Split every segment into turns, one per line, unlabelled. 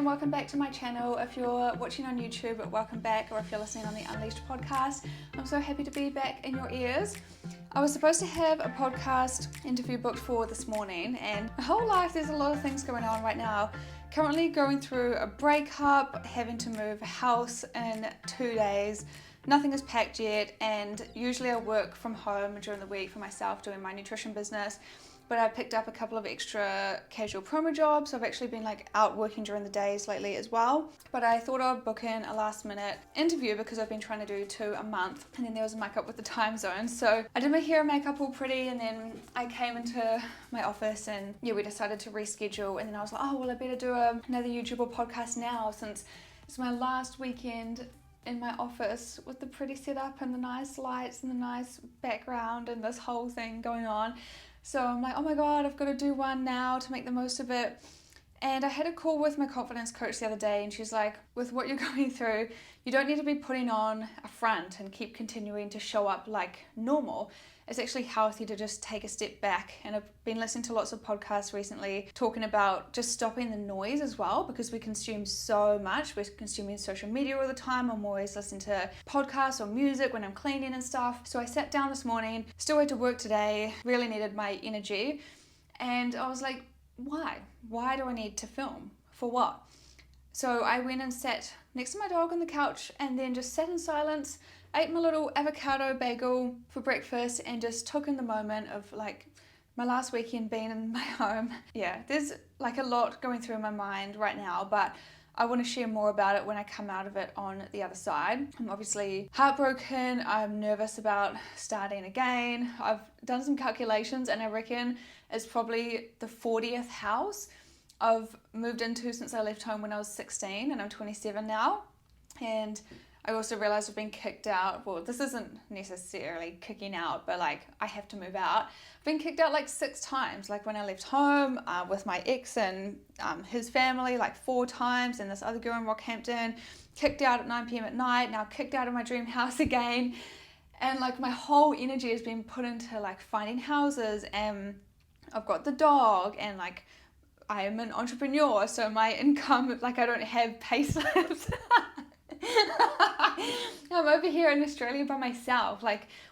and welcome back to my channel. If you're watching on YouTube, welcome back, or if you're listening on the Unleashed podcast, I'm so happy to be back in your ears. I was supposed to have a podcast interview booked for this morning, and my whole life there's a lot of things going on right now. Currently going through a breakup, having to move house in 2 days. Nothing is packed yet, and usually I work from home during the week for myself doing my nutrition business, but I picked up a couple of extra casual promo jobs, so I've actually been out working during the days lately as well. But I thought I'd book in a last minute interview because I've been trying to do 2 a month, and then there was a muck up with the time zone. So I did my hair and makeup all pretty, and then I came into my office and we decided to reschedule, and then I was like, oh well, I better do another YouTube or podcast now since it's my last weekend in my office with the pretty setup and the nice lights and the nice background and this whole thing going on. So I'm like, oh my God, I've got to do one now to make the most of it. And I had a call with my confidence coach the other day, and she's like, with what you're going through, you don't need to be putting on a front and keep continuing to show up like normal. It's actually healthy to just take a step back. And I've been listening to lots of podcasts recently talking about just stopping the noise as well, because we consume so much. We're consuming social media all the time. I'm always listening to podcasts or music when I'm cleaning and stuff. So I sat down this morning, still had to work today, really needed my energy. And I was like, why? Why do I need to film? For what? So I went and sat next to my dog on the couch and then just sat in silence, ate my little avocado bagel for breakfast, and just took in the moment of my last weekend being in my home. Yeah, there's a lot going through my mind right now, but I want to share more about it when I come out of it on the other side. I'm obviously heartbroken. I'm nervous about starting again. I've done some calculations, and I reckon it's probably the 40th house I've moved into since I left home when I was 16, and I'm 27 now. And I also realized I've been kicked out. Well, this isn't necessarily kicking out, but I have to move out. I've been kicked out 6 times. When I left home with my ex and his family 4 times, and this other girl in Rockhampton, kicked out at 9 p.m. at night, now kicked out of my dream house again. And my whole energy has been put into finding houses, and I've got the dog, and I am an entrepreneur, so my income, I don't have pay slips. I'm over here in Australia by myself,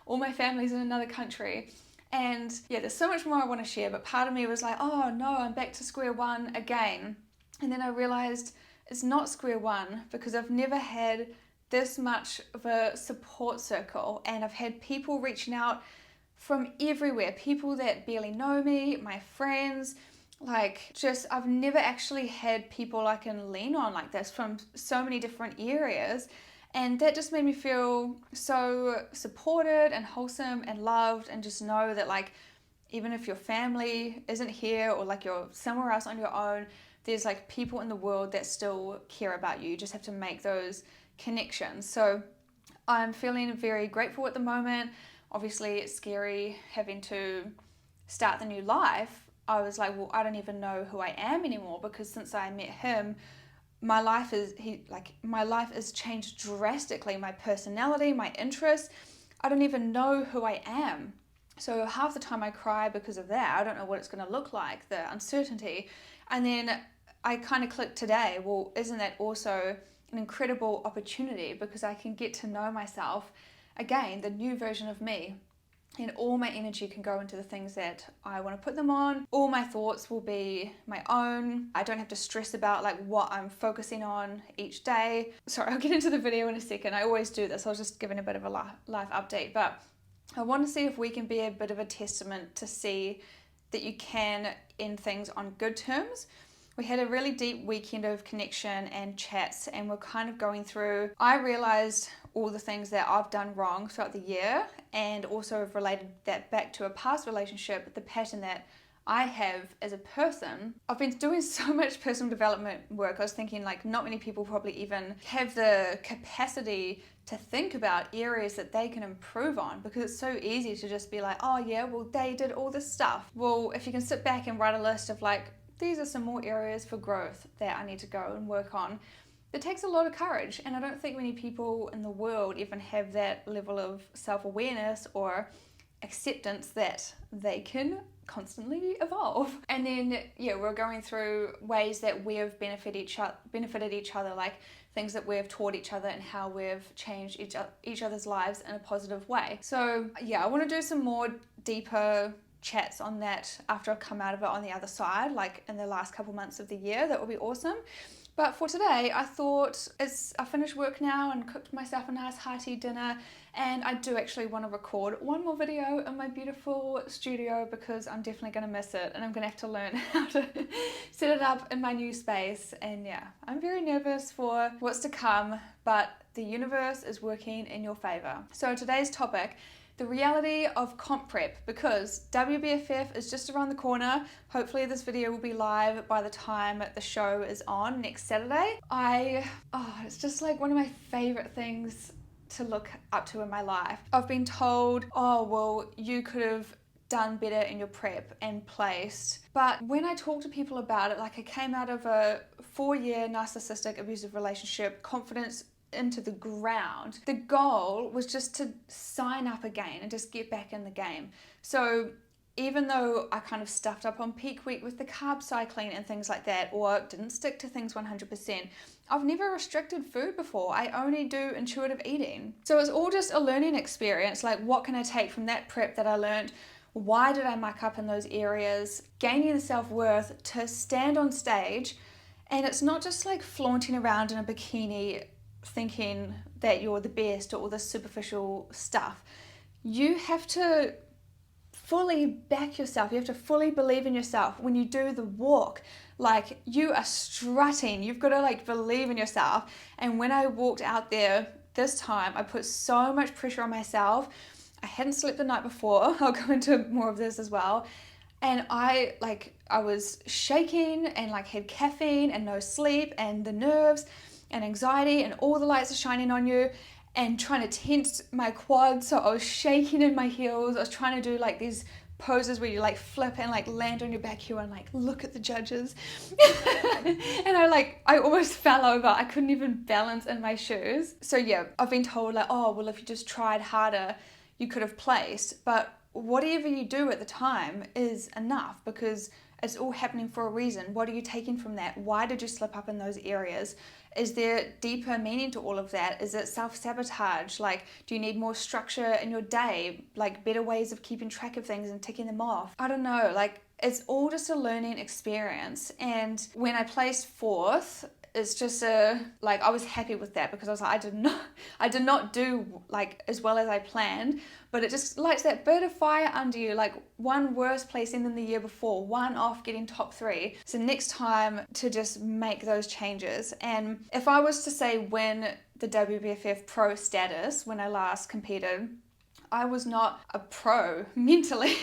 all my family's in another country. And yeah, there's so much more I want to share, but part of me was like, oh no, I'm back to square one again. And then I realized it's not square one, because I've never had this much of a support circle, and I've had people reaching out from everywhere, people that barely know me, my friends. I've never actually had people I can lean on like this from so many different areas. And that just made me feel so supported and wholesome and loved, and just know that even if your family isn't here, or you're somewhere else on your own, there's people in the world that still care about you. You just have to make those connections. So I'm feeling very grateful at the moment. Obviously it's scary having to start the new life. I was like, well, I don't even know who I am anymore, because since I met him, my life has changed drastically. My personality, my interests, I don't even know who I am. So half the time I cry because of that. I don't know what it's going to look like, the uncertainty. And then I kind of clicked today, well, isn't that also an incredible opportunity, because I can get to know myself again, the new version of me. And all my energy can go into the things that I want to put them on. All my thoughts will be my own. I don't have to stress about what I'm focusing on each day. Sorry, I'll get into the video in a second. I always do this. I was just giving a bit of a life update. But I want to see if we can be a bit of a testament to see that you can end things on good terms. We had a really deep weekend of connection and chats, and we're kind of going through, I realized all the things that I've done wrong throughout the year, and also have related that back to a past relationship, the pattern that I have as a person. I've been doing so much personal development work. I was thinking not many people probably even have the capacity to think about areas that they can improve on, because it's so easy to just be oh yeah, well they did all this stuff. Well, if you can sit back and write a list of these are some more areas for growth that I need to go and work on. It takes a lot of courage, and I don't think many people in the world even have that level of self-awareness or acceptance that they can constantly evolve. And then we're going through ways that we've benefited each other, like things that we've taught each other and how we've changed each other's lives in a positive way. So I want to do some more deeper chats on that after I've come out of it on the other side, like in the last couple months of the year. That would be awesome. But for today, I thought I finished work now and cooked myself a nice hearty dinner, and I do actually want to record one more video in my beautiful studio because I'm definitely going to miss it, and I'm going to have to learn how to set it up in my new space. And I'm very nervous for what's to come, but the universe is working in your favor. So today's topic: the reality of comp prep, because WBFF is just around the corner. Hopefully this video will be live by the time the show is on next Saturday. It's just like one of my favorite things to look up to in my life. I've been told, oh, well, you could have done better in your prep and placed. But when I talk to people about it, like I came out of a 4-year narcissistic abusive relationship, confidence into the ground. The goal was just to sign up again and just get back in the game. So even though I kind of stuffed up on peak week with the carb cycling and things like that, or didn't stick to things 100%, I've never restricted food before. I only do intuitive eating. So it's all just a learning experience. Like, what can I take from that prep that I learned? Why did I muck up in those areas? Gaining the self-worth to stand on stage, and it's not just like flaunting around in a bikini thinking that you're the best or all this superficial stuff. You have to fully back yourself. You have to fully believe in yourself. When you do the walk, like, you are strutting. You've got to like believe in yourself. And when I walked out there this time, I put so much pressure on myself. I hadn't slept the night before. I'll go into more of this as well. And I was shaking and like had caffeine and no sleep and the nerves and anxiety, and all the lights are shining on you, and trying to tense my quads, so I was shaking in my heels. I was trying to do like these poses where you like flip and like land on your back heel and like look at the judges. And I almost fell over. I couldn't even balance in my shoes. So I've been told like, oh, well, if you just tried harder, you could have placed. But whatever you do at the time is enough, because it's all happening for a reason. What are you taking from that? Why did you slip up in those areas? Is there deeper meaning to all of that? Is it self-sabotage? Like, do you need more structure in your day? Like, better ways of keeping track of things and ticking them off? I don't know. Like, it's all just a learning experience. And when I placed 4th, it's just I was happy with that, because I was like, I did not do like as well as I planned, but it just lights that bit of fire under you, like one worse placing than the year before, one off getting top 3. So next time to just make those changes. And if I was to say win the WBFF pro status when I last competed, I was not a pro mentally.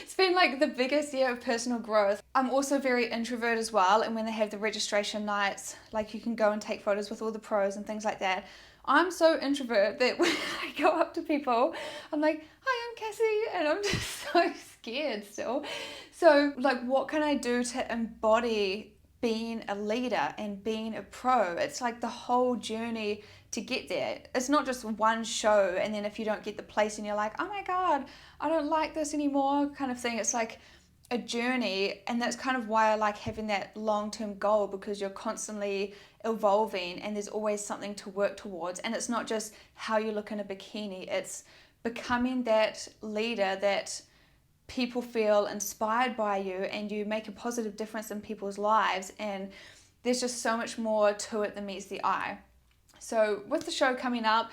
It's been like the biggest year of personal growth. I'm also very introvert as well, and when they have the registration nights, like you can go and take photos with all the pros and things like that, I'm so introvert that when I go up to people, I'm like, hi, I'm Cassie, and I'm just so scared still. So like, what can I do to embody being a leader and being a pro? It's like the whole journey to get there. It's not just one show, and then if you don't get the place and you're like, oh my god, I don't like this anymore kind of thing. It's like a journey, and that's kind of why I like having that long-term goal, because you're constantly evolving and there's always something to work towards. And it's not just how you look in a bikini, it's becoming that leader that people feel inspired by you, and you make a positive difference in people's lives. And there's just so much more to it than meets the eye. So with the show coming up,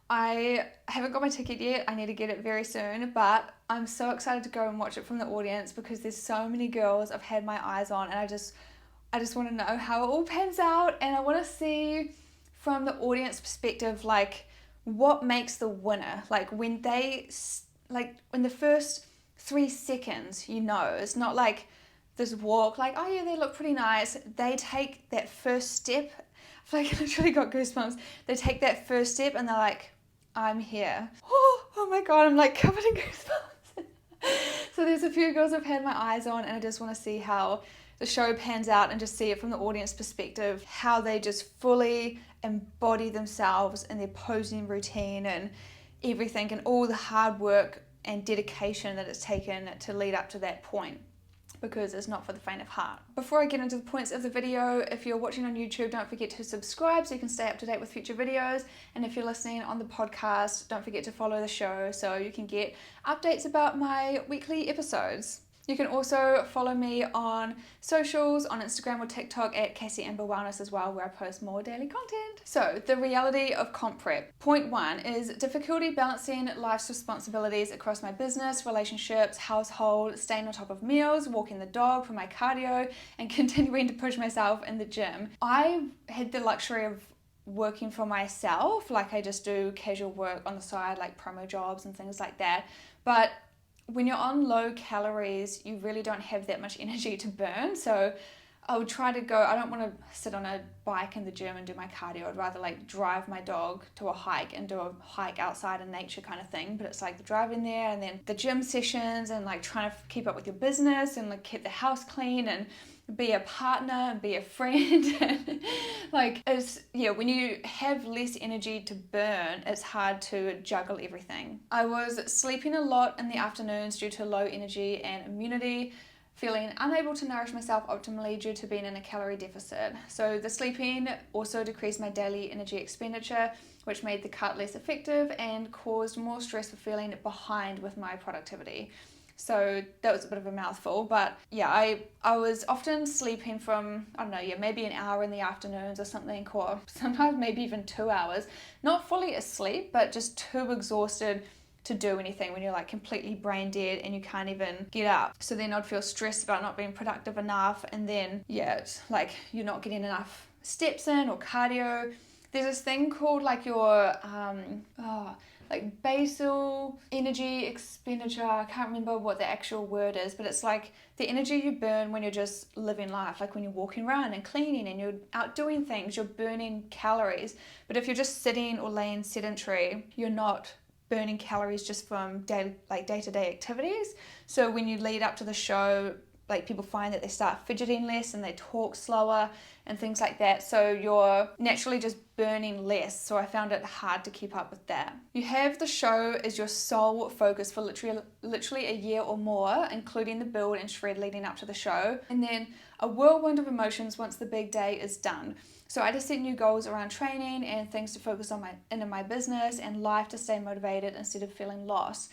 I haven't got my ticket yet. I need to get it very soon, but I'm so excited to go and watch it from the audience, because there's so many girls I've had my eyes on, and I just want to know how it all pans out. And I want to see from the audience perspective, like, what makes the winner. Like, when in the first 3 seconds, it's not like this walk, like, oh yeah, they look pretty nice. They take that first step. I feel like I literally got goosebumps. They take that first step and they're like, I'm here. Oh my god, I'm like covered in goosebumps. So there's a few girls I've had my eyes on, and I just want to see how the show pans out and just see it from the audience perspective, how they just fully embody themselves in their posing routine and everything, and all the hard work and dedication that it's taken to lead up to that point, because it's not for the faint of heart. Before I get into the points of the video, if you're watching on YouTube, don't forget to subscribe so you can stay up to date with future videos. And if you're listening on the podcast, don't forget to follow the show so you can get updates about my weekly episodes. You can also follow me on socials, on Instagram or TikTok at Cassie Amber Wellness as well, where I post more daily content. So the reality of comp prep. Point 1 is difficulty balancing life's responsibilities across my business, relationships, household, staying on top of meals, walking the dog for my cardio, and continuing to push myself in the gym. I had the luxury of working for myself, like I just do casual work on the side, like promo jobs and things like that. But when you're on low calories, you really don't have that much energy to burn. So I would try to go, I don't want to sit on a bike in the gym and do my cardio. I'd rather like drive my dog to a hike and do a hike outside in nature kind of thing. But it's like the driving there and then the gym sessions and like trying to keep up with your business and like keep the house clean and be a partner and be a friend. Like it's, yeah, when you have less energy to burn, it's hard to juggle everything. I was sleeping a lot in the afternoons due to low energy and immunity, feeling unable to nourish myself optimally due to being in a calorie deficit. So the sleeping also decreased my daily energy expenditure, which made the cut less effective and caused more stress for feeling behind with my productivity. So that was a bit of a mouthful, but yeah, I was often sleeping from, I don't know, yeah, maybe an hour in the afternoons or something, or sometimes maybe even 2 hours, not fully asleep, but just too exhausted to do anything when you're like completely brain dead and you can't even get up. So then I'd feel stressed about not being productive enough, and then yeah, it's like you're not getting enough steps in or cardio. There's this thing called like your like basal energy expenditure. I can't remember what the actual word is, but it's like the energy you burn when you're just living life, like when you're walking around and cleaning and you're out doing things, you're burning calories. But if you're just sitting or laying sedentary, you're not burning calories just from day-to-day activities. So when you lead up to the show, like people find that they start fidgeting less and they talk slower and things like that. So you're naturally just burning less. So I found it hard to keep up with that. You have the show as your sole focus for literally a year or more, including the build and shred leading up to the show. And then a whirlwind of emotions once the big day is done. So I just set new goals around training and things to focus on in my business and life to stay motivated instead of feeling lost.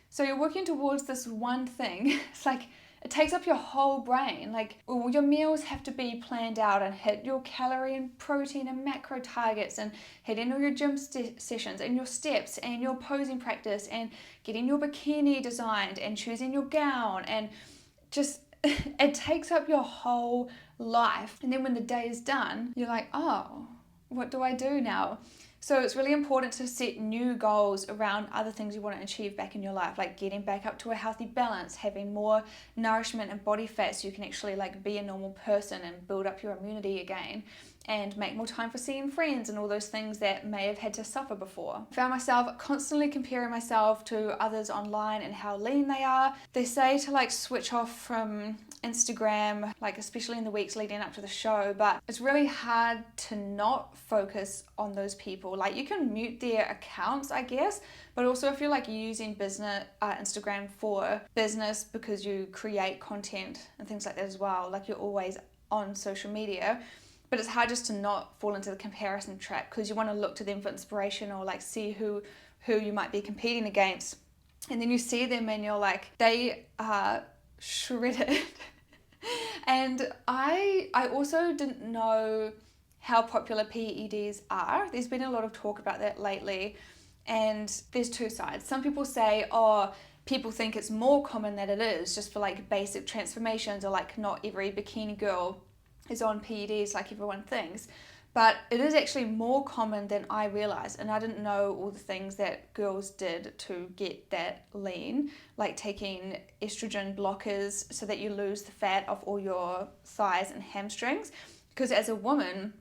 So you're working towards this one thing. It's like it takes up your whole brain. Like, well, your meals have to be planned out and hit your calorie and protein and macro targets and hitting all your gym sessions and your steps and your posing practice and getting your bikini designed and choosing your gown, and just it takes up your whole life. And then when the day is done, you're like, oh, what do I do now? So it's really important to set new goals around other things you want to achieve back in your life, like getting back up to a healthy balance, having more nourishment and body fat so you can actually like be a normal person and build up your immunity again, and make more time for seeing friends and all those things that may have had to suffer before. I found myself constantly comparing myself to others online and how lean they are. They say to like switch off from Instagram, like especially in the weeks leading up to the show, but it's really hard to not focus on those people. Like you can mute their accounts, I guess, but also if you're like using business Instagram for business because you create content and things like that as well, like you're always on social media. But it's hard just to not fall into the comparison trap because you want to look to them for inspiration or like see who you might be competing against. And then you see them and you're like, they are shredded. And I also didn't know how popular PEDs are. There's been a lot of talk about that lately. And there's two sides. Some people say, oh, people think it's more common than it is just for like basic transformations, or like not every bikini girl is on PEDs like everyone thinks. But it is actually more common than I realized, and I didn't know all the things that girls did to get that lean, like taking estrogen blockers so that you lose the fat off all your thighs and hamstrings, because as a woman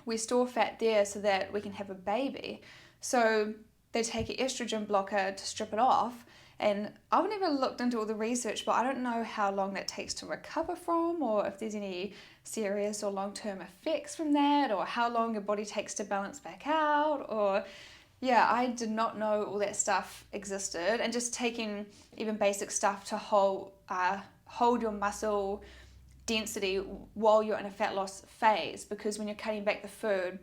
we store fat there so that we can have a baby. So they take an estrogen blocker to strip it off. And I've never looked into all the research, but I don't know how long that takes to recover from, or if there's any serious or long-term effects from that, or how long your body takes to balance back out, or Yeah, I did not know all that stuff existed, and just taking even basic stuff to hold your muscle density while you're in a fat loss phase, because when you're cutting back the food,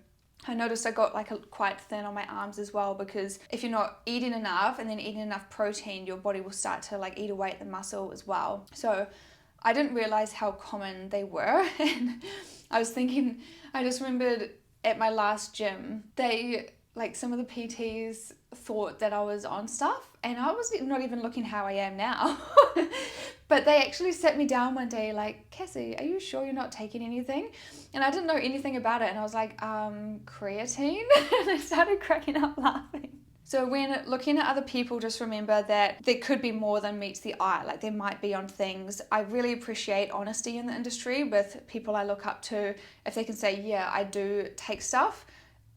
I noticed I got like quite thin on my arms as well, because if you're not eating enough and then eating enough protein, your body will start to like eat away at the muscle as well. So I didn't realize how common they were. And I was thinking, I just remembered at my last gym, some of the PTs thought that I was on stuff, and I was not even looking how I am now. But they actually sat me down one day like, Cassie, are you sure you're not taking anything? And I didn't know anything about it, and I was like, creatine? And I started cracking up laughing. So when looking at other people, just remember that there could be more than meets the eye. Like, they might be on things. I really appreciate honesty in the industry with people I look up to. If they can say, yeah, I do take stuff,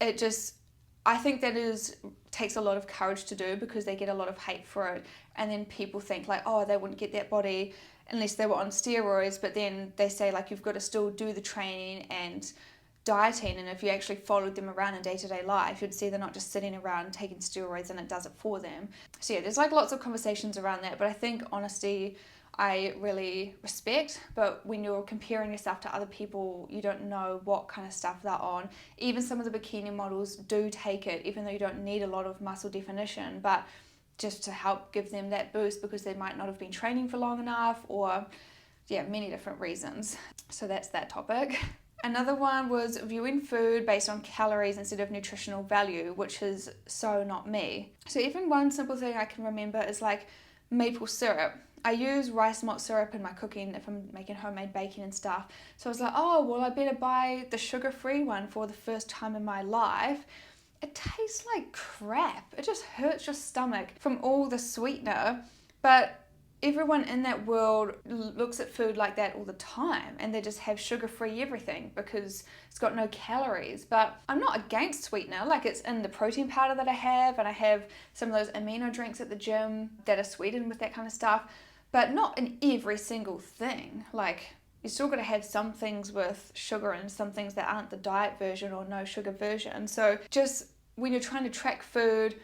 I think that takes a lot of courage to do, because they get a lot of hate for it. And then people think like, oh, they wouldn't get that body unless they were on steroids. But then they say like, you've got to still do the training and dieting, and if you actually followed them around in day-to-day life, you'd see they're not just sitting around taking steroids and it does it for them. So yeah, there's like lots of conversations around that, but I think honesty I really respect. But when you're comparing yourself to other people, you don't know what kind of stuff they're on. Even some of the bikini models do take it, even though you don't need a lot of muscle definition, but just to help give them that boost, because they might not have been training for long enough, or yeah, many different reasons. So that's that topic. Another one was viewing food based on calories instead of nutritional value, which is so not me. So even one simple thing I can remember is like maple syrup. I use rice malt syrup in my cooking if I'm making homemade baking and stuff. So I was like, oh, well, I better buy the sugar-free one for the first time in my life. It tastes like crap. It just hurts your stomach from all the sweetener. But everyone in that world looks at food like that all the time, and they just have sugar-free everything because it's got no calories. But I'm not against sweetener. Like, it's in the protein powder that I have, and I have some of those amino drinks at the gym that are sweetened with that kind of stuff, but not in every single thing. Like, you still got to have some things with sugar and some things that aren't the diet version or no sugar version. So just when you're trying to track food,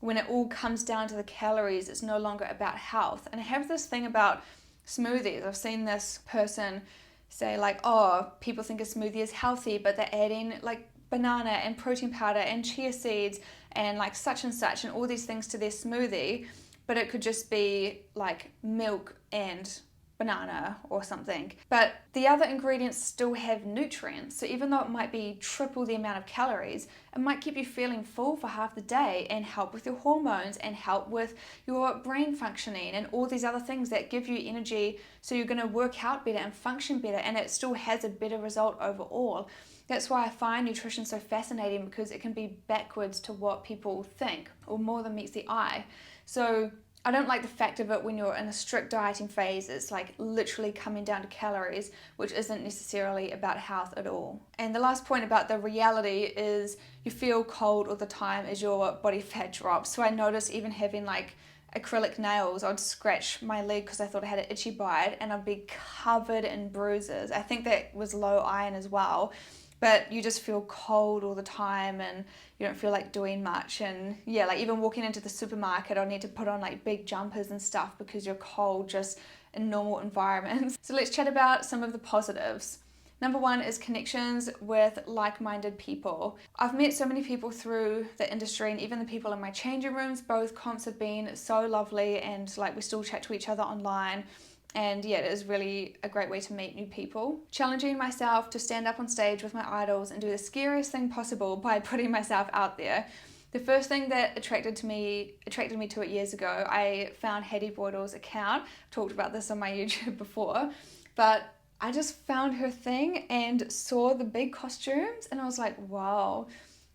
when it all comes down to the calories, it's no longer about health. And I have this thing about smoothies. I've seen this person say like, oh, people think a smoothie is healthy, but they're adding like banana and protein powder and chia seeds and like such and such and all these things to their smoothie, but it could just be like milk and banana or something. But the other ingredients still have nutrients. So even though it might be triple the amount of calories, it might keep you feeling full for half the day and help with your hormones and help with your brain functioning and all these other things that give you energy, so you're going to work out better and function better, and it still has a better result overall. That's why I find nutrition so fascinating, because it can be backwards to what people think, or more than meets the eye. So I don't like the fact of it when you're in a strict dieting phase. It's like literally coming down to calories, which isn't necessarily about health at all. And the last point about the reality is you feel cold all the time as your body fat drops. So I noticed even having like acrylic nails, I'd scratch my leg because I thought I had an itchy bite, and I'd be covered in bruises. I think that was low iron as well. But you just feel cold all the time, and you don't feel like doing much. And yeah, like even walking into the supermarket, I'll need to put on like big jumpers and stuff because you're cold just in normal environments. So let's chat about some of the positives. Number one is connections with like-minded people. I've met so many people through the industry, and even the people in my changing rooms, both comps have been so lovely, and like we still chat to each other online. And yeah, it is really a great way to meet new people. Challenging myself to stand up on stage with my idols and do the scariest thing possible by putting myself out there. The first thing that attracted me to it years ago, I found Hattie Boydell's account. I've talked about this on my YouTube before, but I just found her thing and saw the big costumes, and I was like, wow.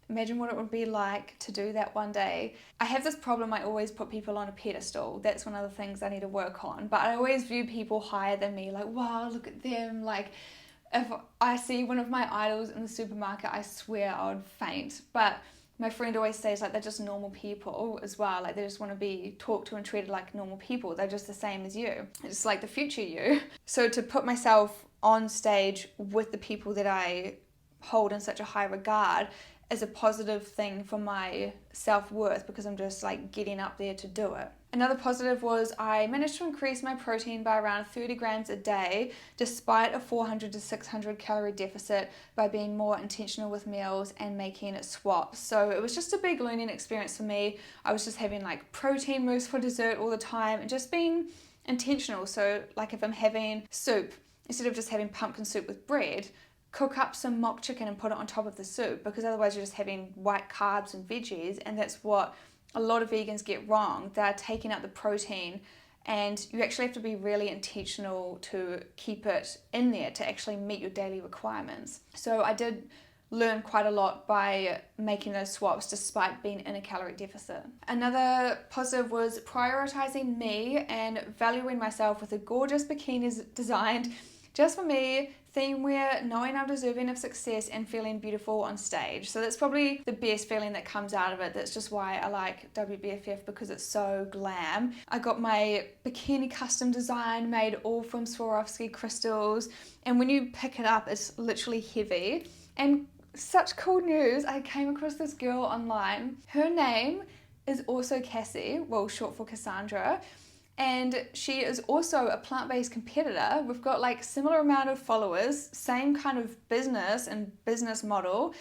Imagine what it would be like to do that one day. I have this problem, I always put people on a pedestal. That's one of the things I need to work on. But I always view people higher than me, like, wow, look at them. Like, if I see one of my idols in the supermarket, I swear I would faint. But my friend always says like they're just normal people as well. Like, they just want to be talked to and treated like normal people. They're just the same as you. It's like the future you. So to put myself on stage with the people that I hold in such a high regard, is a positive thing for my self-worth because I'm just like getting up there to do it. Another positive was I managed to increase my protein by around 30 grams a day despite a 400 to 600 calorie deficit by being more intentional with meals and making swaps. So it was just a big learning experience for me. I was just having like protein mousse for dessert all the time and just being intentional. So like if I'm having soup, instead of just having pumpkin soup with bread, cook up some mock chicken and put it on top of the soup, because otherwise you're just having white carbs and veggies, and that's what a lot of vegans get wrong. They're taking out the protein, and you actually have to be really intentional to keep it in there to actually meet your daily requirements. So I did learn quite a lot by making those swaps despite being in a calorie deficit. Another positive was prioritizing me and valuing myself with a gorgeous bikini designed just for me, theme wear, knowing I'm deserving of success and feeling beautiful on stage. So that's probably the best feeling that comes out of it. That's just why I like WBFF, because it's so glam. I got my bikini custom design made all from Swarovski crystals, and when you pick it up, it's literally heavy. And such cool news, I came across this girl online. Her name is also Cassie, well, short for Cassandra. And she is also a plant-based competitor. We've got like similar amount of followers, same kind of business and business model.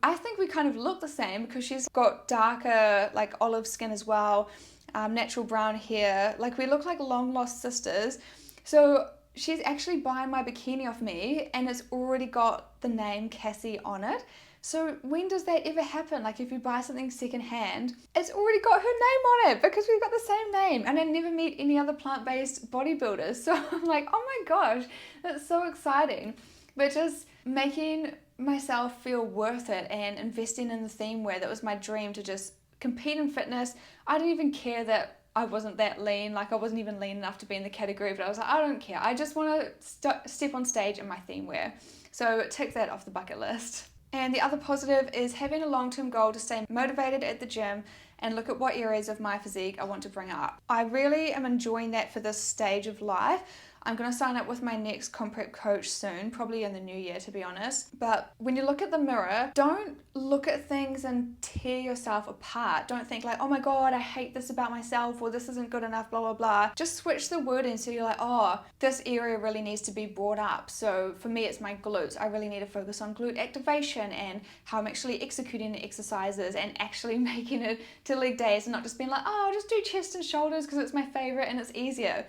I think we kind of look the same because she's got darker like olive skin as well, natural brown hair. Like we look like long lost sisters. So she's actually buying my bikini off me and it's already got the name Cassie on it. So when does that ever happen? Like if you buy something secondhand, it's already got her name on it because we've got the same name, and I never meet any other plant-based bodybuilders. So I'm like, oh my gosh, that's so exciting. But just making myself feel worth it and investing in the theme wear, that was my dream, to just compete in fitness. I didn't even care that I wasn't that lean, like I wasn't even lean enough to be in the category, but I was like, I don't care. I just want to step on stage in my theme wear. So tick that off the bucket list. And the other positive is having a long-term goal to stay motivated at the gym and look at what areas of my physique I want to bring up. I really am enjoying that for this stage of life. I'm going to sign up with my next comp prep coach soon, probably in the new year to be honest. But when you look at the mirror, don't look at things and tear yourself apart. Don't think like, oh my God, I hate this about myself, or this isn't good enough, blah, blah, blah. Just switch the wording so you're like, oh, this area really needs to be brought up. So for me, it's my glutes. I really need to focus on glute activation and how I'm actually executing the exercises and actually making it to leg days and not just being like, oh, I'll just do chest and shoulders because it's my favorite and it's easier.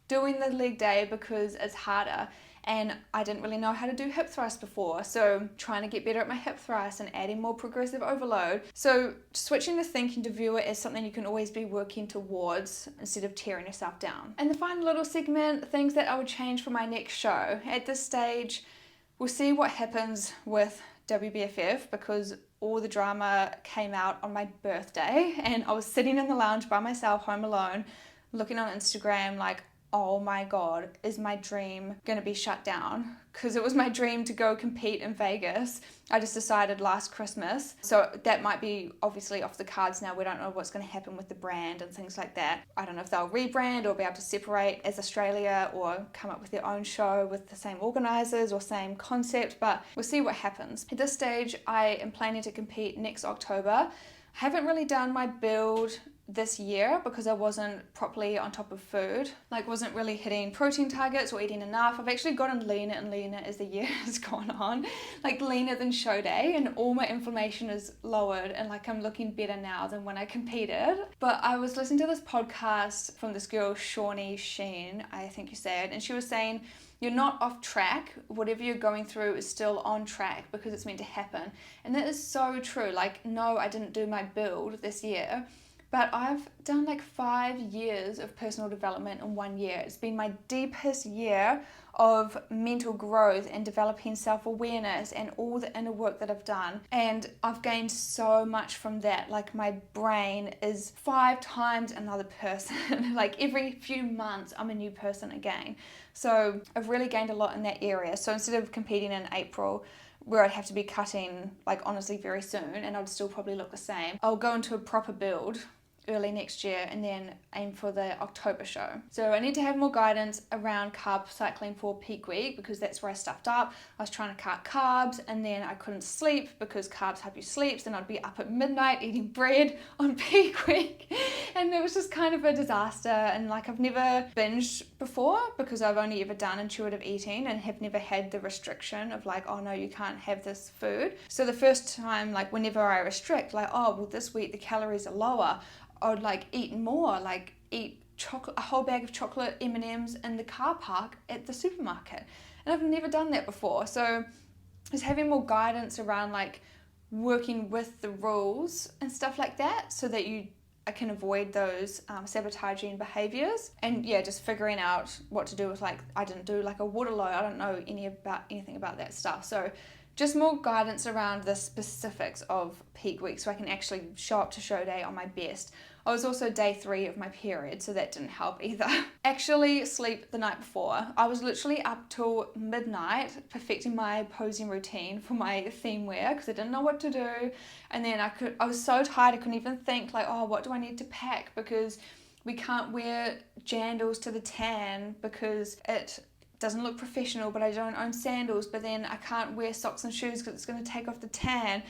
Doing the leg day because it's harder, and I didn't really know how to do hip thrust before, so trying to get better at my hip thrust and adding more progressive overload. So switching the thinking to view it as something you can always be working towards instead of tearing yourself down. And the final little segment, things that I would change for my next show. At this stage, we'll see what happens with WBFF because all the drama came out on my birthday and I was sitting in the lounge by myself, home alone, looking on Instagram like, oh my God, is my dream gonna be shut down? Because it was my dream to go compete in Vegas. I just decided last Christmas. So that might be obviously off the cards now. We don't know what's gonna happen with the brand and things like that. I don't know if they'll rebrand or be able to separate as Australia or come up with their own show with the same organisers or same concept, but we'll see what happens. At this stage, I am planning to compete next October. I haven't really done my build this year because I wasn't properly on top of food, like wasn't really hitting protein targets or eating enough. I've actually gotten leaner and leaner as the year has gone on, like leaner than show day, and all my inflammation is lowered and like I'm looking better now than when I competed. But I was listening to this podcast from this girl, Shawnee Sheen, I think you say it, and she was saying, you're not off track. Whatever you're going through is still on track because it's meant to happen. And that is so true. Like, no, I didn't do my build this year, but I've done like 5 years of personal development in 1 year. It's been my deepest year of mental growth and developing self-awareness and all the inner work that I've done. And I've gained so much from that. Like my brain is 5 times another person. Like every few months, I'm a new person again. So I've really gained a lot in that area. So instead of competing in April, where I'd have to be cutting like honestly very soon and I'd still probably look the same, I'll go into a proper build early next year and then aim for the October show. So I need to have more guidance around carb cycling for peak week because that's where I stuffed up. I was trying to cut carbs and then I couldn't sleep because carbs help you sleep. So then I'd be up at midnight eating bread on peak week. And it was just kind of a disaster. And like I've never binged before because I've only ever done intuitive eating and have never had the restriction of like, oh no, you can't have this food. So the first time, like whenever I restrict, like, oh, well this week the calories are lower, I would like eat more, like eat chocolate, a whole bag of chocolate M&Ms in the car park at the supermarket. And I've never done that before. So just having more guidance around like working with the rules and stuff like that so that I can avoid those sabotaging behaviors. And yeah, just figuring out what to do with like, I didn't do like a water load. I don't know anything about that stuff. So just more guidance around the specifics of peak week so I can actually show up to show day on my best. I was also day 3 of my period, so that didn't help either. Actually sleep the night before. I was literally up till midnight perfecting my posing routine for my theme wear because I didn't know what to do. And then I was so tired I couldn't even think like, oh, what do I need to pack, because we can't wear jandals to the tan because it doesn't look professional, but I don't own sandals, but then I can't wear socks and shoes because it's going to take off the tan,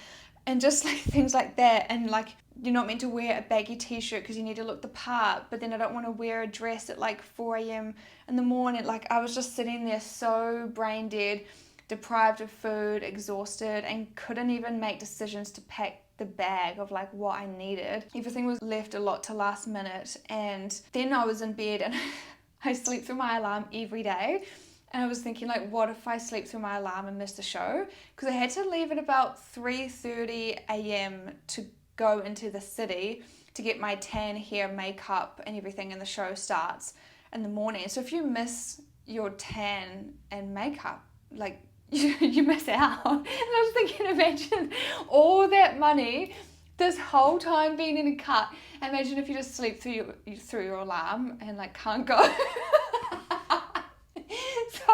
and just like things like that. And like you're not meant to wear a baggy t-shirt because you need to look the part, but then I don't want to wear a dress at like 4 a.m. in the morning. Like I was just sitting there so brain dead, deprived of food, exhausted, and couldn't even make decisions to pack the bag of like what I needed. Everything was left a lot to last minute. And then I was in bed and I sleep through my alarm every day. And I was thinking like, what if I sleep through my alarm and miss the show? Because I had to leave at about 3:30 a.m. to go into the city to get my tan, hair, makeup and everything, and the show starts in the morning. So if you miss your tan and makeup, like you miss out. And I was thinking, imagine all that money this whole time being in a cut. Imagine if you just sleep through your alarm and like can't go. So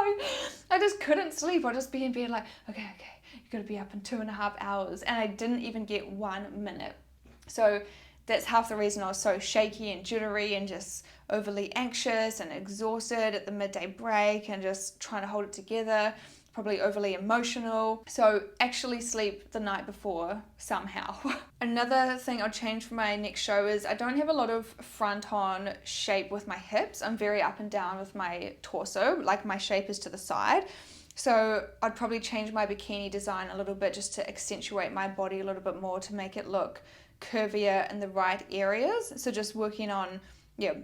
I just couldn't sleep. I'd just be in bed like, okay, you've got to be up in 2.5 hours. And I didn't even get 1 minute. So that's half the reason I was so shaky and jittery and just overly anxious and exhausted at the midday break and just trying to hold it together. Probably overly emotional. So actually sleep the night before somehow. Another thing I'll change for my next show is I don't have a lot of front on shape with my hips. I'm very up and down with my torso, like my shape is to the side. So I'd probably change my bikini design a little bit just to accentuate my body a little bit more to make it look curvier in the right areas. So just working on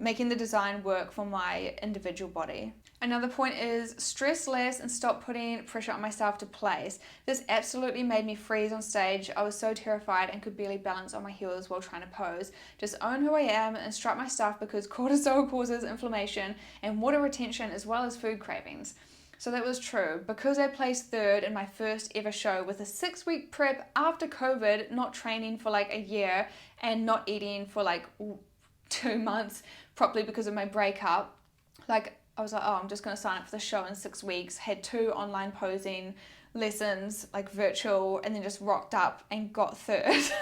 making the design work for my individual body. Another point is stress less and stop putting pressure on myself to place. This absolutely made me freeze on stage. I was so terrified and could barely balance on my heels while trying to pose. Just own who I am and strut my stuff because cortisol causes inflammation and water retention as well as food cravings. So that was true. Because I placed 3rd in my first ever show with a 6-week prep after COVID, not training for like a year and not eating for like 2 months properly because of my breakup, like I was like, oh, I'm just going to sign up for the show in 6 weeks. Had 2 online posing lessons, like virtual, and then just rocked up and got 3rd.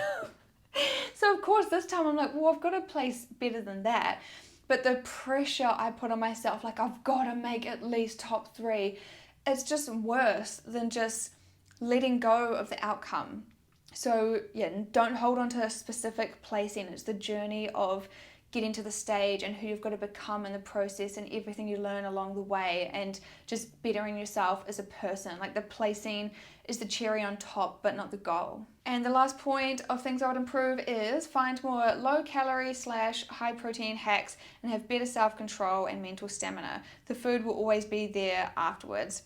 So of course this time I'm like, well, I've got to place better than that. But the pressure I put on myself, like I've got to make at least top 3, it's just worse than just letting go of the outcome. So yeah, don't hold on to a specific placing. It's the journey of getting to the stage and who you've got to become in the process and everything you learn along the way and just bettering yourself as a person. Like the placing is the cherry on top, but not the goal. And the last point of things I would improve is find more low calorie / high protein hacks and have better self-control and mental stamina. The food will always be there afterwards.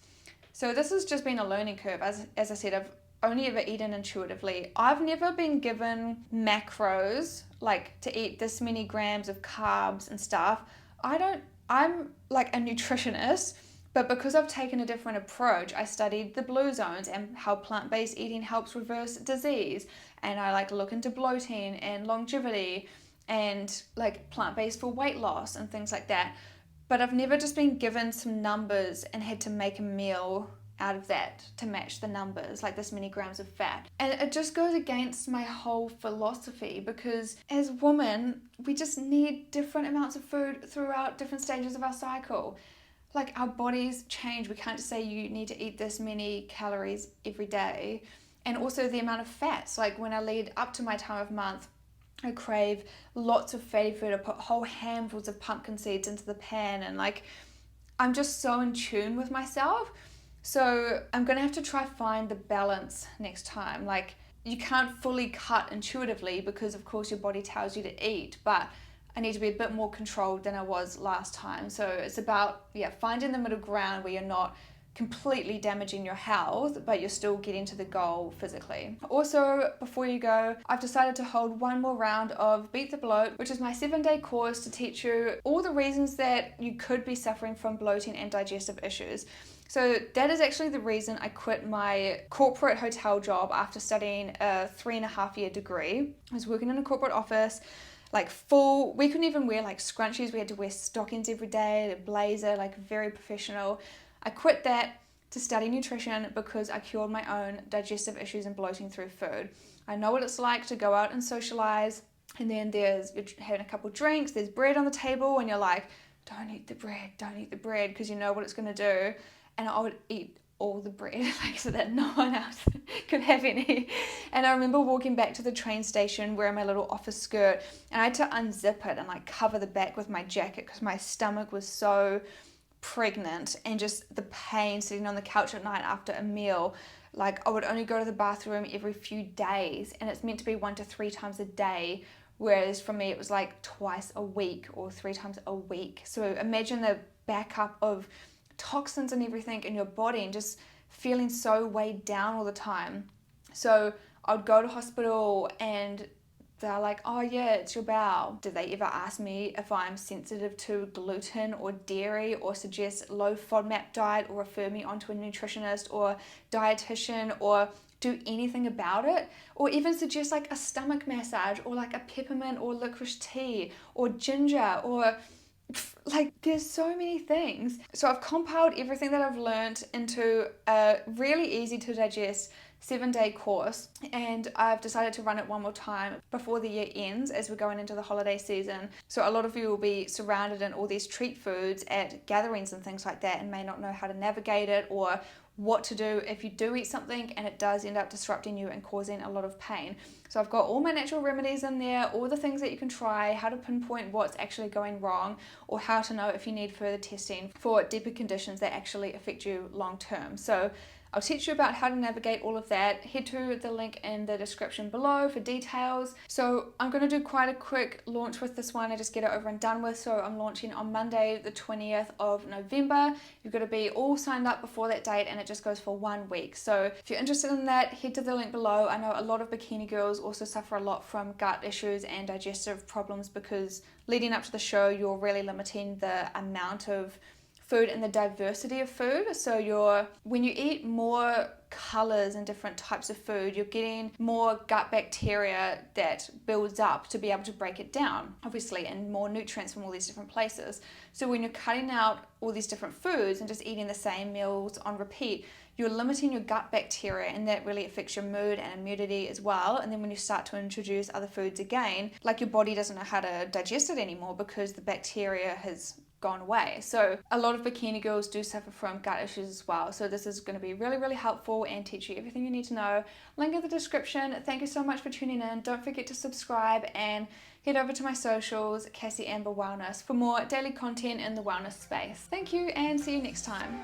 So this has just been a learning curve. As I said, I've only ever eaten intuitively. I've never been given macros, like to eat this many grams of carbs and stuff. I'm like a nutritionist, but because I've taken a different approach, I studied the blue zones and how plant-based eating helps reverse disease. And I like look into bloating and longevity and like plant-based for weight loss and things like that. But I've never just been given some numbers and had to make a meal out of that to match the numbers, like this many grams of fat. And it just goes against my whole philosophy, because as women, we just need different amounts of food throughout different stages of our cycle. Like, our bodies change. We can't just say you need to eat this many calories every day. And also the amount of fats. Like, when I lead up to my time of month, I crave lots of fatty food. I put whole handfuls of pumpkin seeds into the pan, and like, I'm just so in tune with myself. So I'm gonna have to try find the balance next time. Like, you can't fully cut intuitively because of course your body tells you to eat, but I need to be a bit more controlled than I was last time. So it's about, finding the middle ground where you're not completely damaging your health, but you're still getting to the goal physically. Also, before you go, I've decided to hold one more round of Beat the Bloat, which is my 7-day course to teach you all the reasons that you could be suffering from bloating and digestive issues. So that is actually the reason I quit my corporate hotel job after studying a 3.5-year degree. I was working in a corporate office, like full, we couldn't even wear like scrunchies, we had to wear stockings every day, a blazer, like very professional. I quit that to study nutrition because I cured my own digestive issues and bloating through food. I know what it's like to go out and socialize, and then you're having a couple drinks, there's bread on the table, and you're like, don't eat the bread, because you know what it's going to do. And I would eat all the bread, like, so that no one else could have any. And I remember walking back to the train station wearing my little office skirt, and I had to unzip it and like cover the back with my jacket because my stomach was so pregnant, and just the pain sitting on the couch at night after a meal. Like, I would only go to the bathroom every few days, and it's meant to be 1 to 3 times a day, whereas for me it was like twice a week or 3 times a week. So imagine the backup of toxins and everything in your body, and just feeling so weighed down all the time. So I would go to hospital and they're like, oh yeah, it's your bowel. Did they ever ask me if I'm sensitive to gluten or dairy, or suggest low FODMAP diet, or refer me onto a nutritionist or dietitian, or do anything about it, or even suggest like a stomach massage, or like a peppermint or licorice tea, or ginger, or like, there's so many things. So I've compiled everything that I've learned into a really easy to digest 7-day course, and I've decided to run it one more time before the year ends, as we're going into the holiday season. So a lot of you will be surrounded in all these treat foods at gatherings and things like that, and may not know how to navigate it, or what to do if you do eat something and it does end up disrupting you and causing a lot of pain. So I've got all my natural remedies in there, all the things that you can try, how to pinpoint what's actually going wrong, or how to know if you need further testing for deeper conditions that actually affect you long term. So I'll teach you about how to navigate all of that. Head to the link in the description below for details. So I'm going to do quite a quick launch with this one and just get it over and done with. So I'm launching on Monday, the 20th of November. You've got to be all signed up before that date, and it just goes for 1 week. So if you're interested in that, head to the link below. I know a lot of bikini girls also suffer a lot from gut issues and digestive problems, because leading up to the show, you're really limiting the amount of food and the diversity of food. So when you eat more colors and different types of food, you're getting more gut bacteria that builds up to be able to break it down, obviously, and more nutrients from all these different places. So when you're cutting out all these different foods and just eating the same meals on repeat, you're limiting your gut bacteria, and that really affects your mood and immunity as well. And then when you start to introduce other foods again, like, your body doesn't know how to digest it anymore because the bacteria has gone away. So a lot of bikini girls do suffer from gut issues as well. So this is going to be really, really helpful and teach you everything you need to know. Link in the description. Thank you so much for tuning in. Don't forget to subscribe and head over to my socials, Cassie Amber Wellness, for more daily content in the wellness space. Thank you, and see you next time.